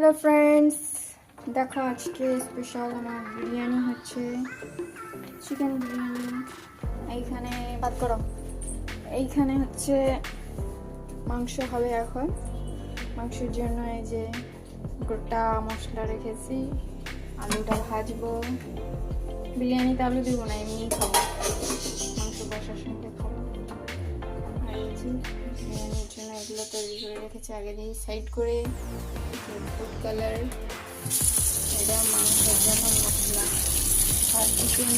Hello friends, দেখো আজকে special আমার বিরিয়ানি হচ্ছে, চিকেন বিরিয়ানি। এইখানে বাদ করো, এইখানে হচ্ছে মাংস হবে। এখন মাংসের জন্য এই যে গোটা মশলা রেখেছি, আলুটা ভাজবো। বিরিয়ানিতে আলু দিব না, এমনি খাবো, মাংস কষার সঙ্গে খাবো। আর এই যে বিরিয়ানির জন্য এগুলো তৈরি করে রেখেছি আগে দিয়ে সাইড করে। ফুড কালার, এটা মাংসের জন্য মশলা, আর চিকেন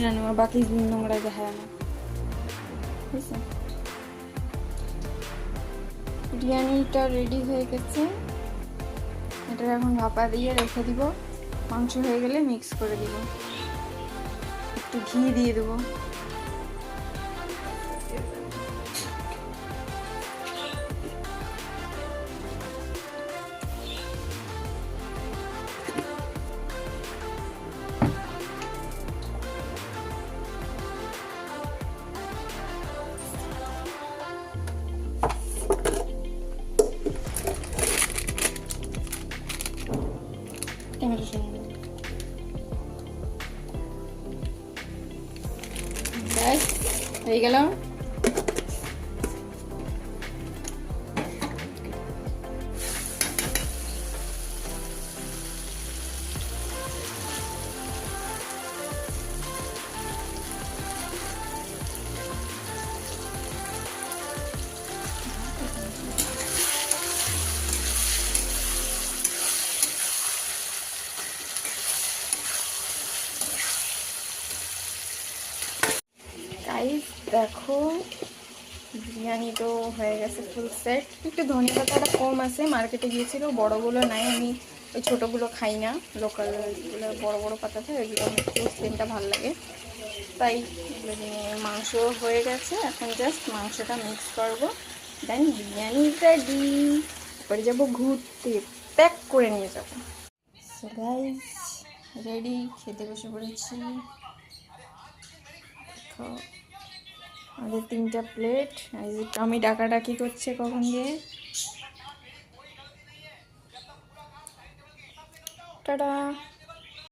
জানো বাকি নোংরা দেখা না, ঠিক আছে। বিরিয়ানিটা রেডি হয়ে গেছে, এটা এখন ভাপা দিয়ে রেখে দিব। মাংস হয়ে গেলে মিক্স করে দিব, একটু ঘি দিয়ে দেবো। হয়ে গেল। গাইস দেখো, বিরিয়ানি তো হয়ে গেছে ফুল সেট। একটু ধনে পাতাটা কম আছে, মার্কেটে গিয়েছিল, বড়গুলো নাই। আমি ওই ছোটোগুলো খাই না, লোকালগুলো বড় বড় পাতা থাকে, ওইগুলো একটু সেন্টটা ভালো লাগে, তাই মাংস হয়ে গেছে। এখন জাস্ট মাংসটা মিক্স করবো, দেন বিরিয়ানি রেডি। পরে যাবো ঘুরতে, প্যাক করে নিয়ে যাবো। সো গাইস রেডি, খেতে বসে পড়েছি। আমাদের 3টা প্লেট, আমি ডাকাডাকি করছে কখন দিয়ে। টাটা।